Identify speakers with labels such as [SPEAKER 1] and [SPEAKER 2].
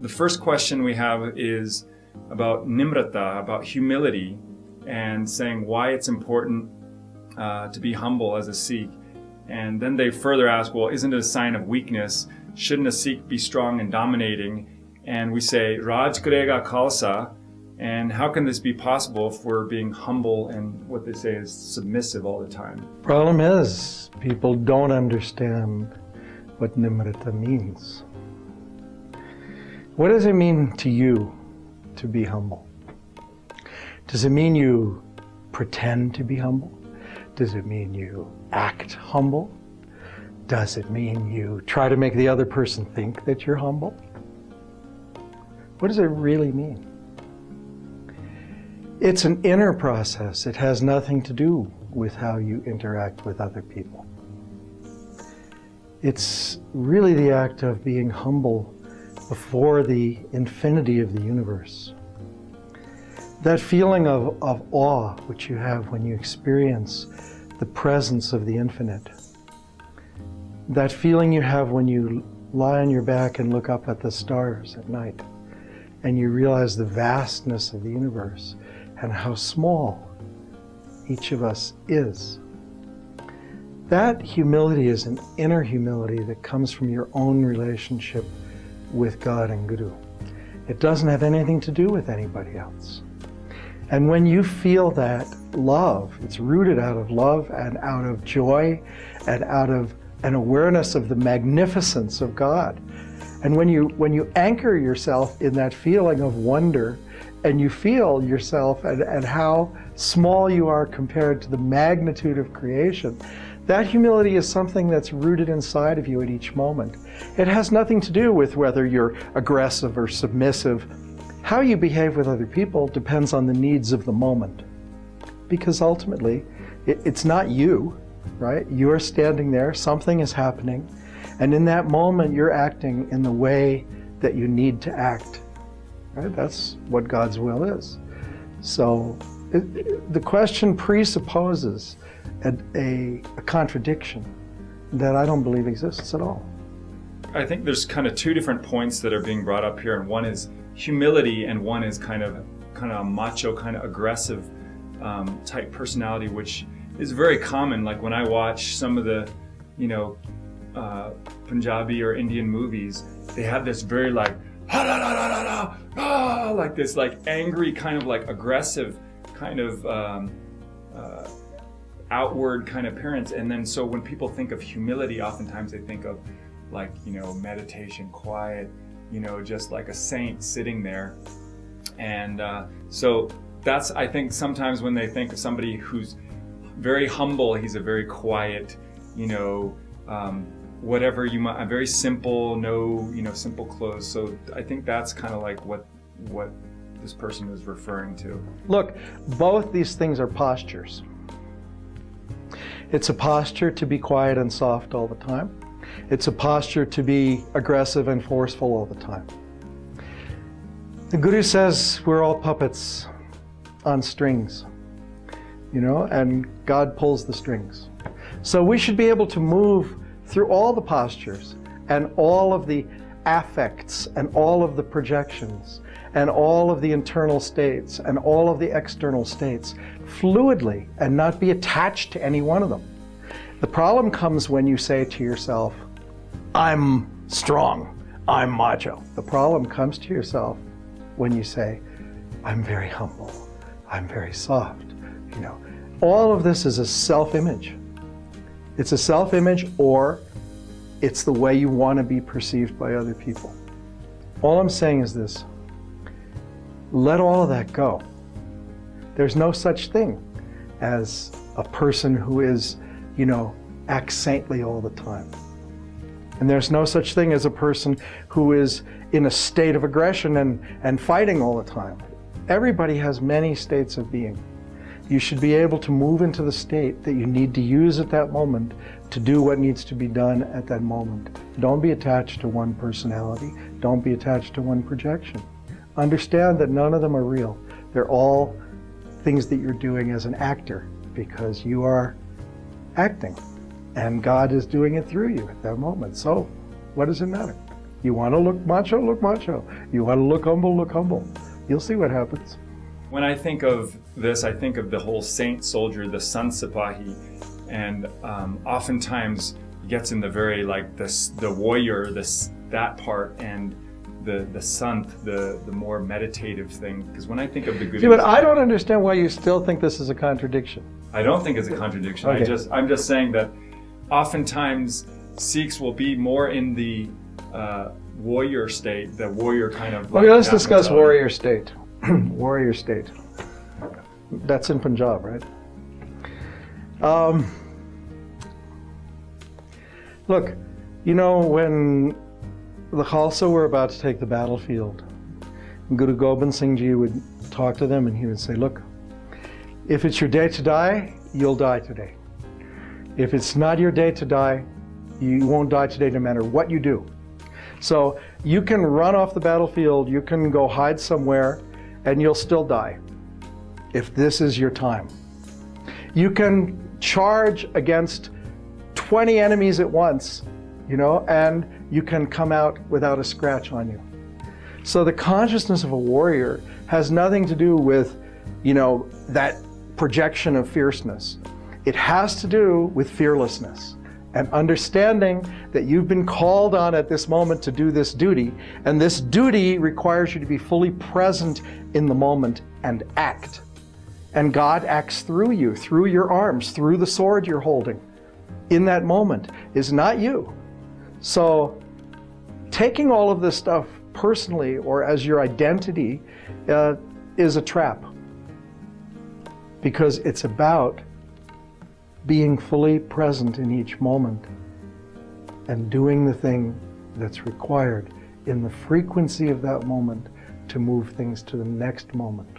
[SPEAKER 1] The first question we have is about Nimrata, about humility, and saying why it's important to be humble as a Sikh. And then they further ask, well, isn't it a sign of weakness? Shouldn't a Sikh be strong and dominating? And we say, Raj Karega Khalsa. And how can this be possible if we're being humble and what they say is submissive all the time?
[SPEAKER 2] Problem is, people don't understand what Nimrata means. What does it mean to you to be humble? Does it mean you pretend to be humble? Does it mean you act humble? Does it mean you try to make the other person think that you're humble? What does it really mean? It's an inner process. It has nothing to do with how you interact with other people. It's really the act of being humble before the infinity of the universe. That feeling of awe which you have when you experience the presence of the infinite. That feeling you have when you lie on your back and look up at the stars at night and you realize the vastness of the universe and how small each of us is. That humility is an inner humility that comes from your own relationship with God and Guru. It doesn't have anything to do with anybody else. And when you feel that love, it's rooted out of love and out of joy and out of an awareness of the magnificence of God. And when you anchor yourself in that feeling of wonder, and you feel yourself and how small you are compared to the magnitude of creation, that humility is something that's rooted inside of you at each moment. It has nothing to do with whether you're aggressive or submissive. How you behave with other people depends on the needs of the moment. Because ultimately, it's not you, right? You're standing there, something is happening, and in that moment you're acting in the way that you need to act. Right? That's what God's will is. So the question presupposes a contradiction that I don't believe exists at all.
[SPEAKER 1] I think there's kind of two different points that are being brought up here, and one is humility and one is kind of a macho, kind of aggressive type personality, which is very common. Like when I watch some of the, Punjabi or Indian movies, they have this very like, like this like angry kind of like aggressive kind of outward kind of appearance. And then so when people think of humility, oftentimes they think of like, meditation, quiet, just like a saint sitting there. And so that's, I think sometimes when they think of somebody who's very humble, he's a very quiet, whatever you might, very simple, no, simple clothes. So I think that's kind of like what this person is referring to.
[SPEAKER 2] Look, both these things are postures. It's a posture to be quiet and soft all the time. It's a posture to be aggressive and forceful all the time. The Guru says we're all puppets on strings, and God pulls the strings. So we should be able to move through all the postures and all of the affects and all of the projections and all of the internal states and all of the external states fluidly and not be attached to any one of them. The problem comes when you say to yourself, I'm strong, I'm macho. The problem comes to yourself when you say, I'm very humble, I'm very soft. All of this is a self-image. It's a self-image, or it's the way you want to be perceived by other people. All I'm saying is this: let all of that go. There's no such thing as a person who is, acts saintly all the time. And there's no such thing as a person who is in a state of aggression and fighting all the time. Everybody has many states of being. You should be able to move into the state that you need to use at that moment to do what needs to be done at that moment. Don't be attached to one personality. Don't be attached to one projection. Understand that none of them are real. They're all things that you're doing as an actor because you are acting and God is doing it through you at that moment. So what does it matter? You want to look macho, look macho. You want to look humble, look humble. You'll see what happens.
[SPEAKER 1] When I think of this, I think of the whole saint soldier, the Sant Sipahi, and oftentimes it gets in the very the warrior, that part, and the Sant, the more meditative thing. Because when I think of the good,
[SPEAKER 2] see, but I don't understand why you still think this is a contradiction.
[SPEAKER 1] I don't think it's a contradiction.
[SPEAKER 2] Okay.
[SPEAKER 1] I'm just saying that oftentimes Sikhs will be more in the warrior state, the warrior kind of.
[SPEAKER 2] Okay, let's discuss warrior state. Warrior state. That's in Punjab, right? Look, you know, when the Khalsa were about to take the battlefield, Guru Gobind Singh Ji would talk to them and he would say, look, if it's your day to die, you'll die today. If it's not your day to die, you won't die today no matter what you do. So you can run off the battlefield, you can go hide somewhere, and you'll still die if this is your time. You can charge against 20 enemies at once, you know, and you can come out without a scratch on you. So the consciousness of a warrior has nothing to do with, you know, that projection of fierceness. It has to do with fearlessness and understanding that you've been called on at this moment to do this duty, and this duty requires you to be fully present in the moment and act. And God acts through you, through your arms, through the sword you're holding. In that moment is not you. So taking all of this stuff personally or as your identity is a trap, because it's about being fully present in each moment and doing the thing that's required in the frequency of that moment to move things to the next moment.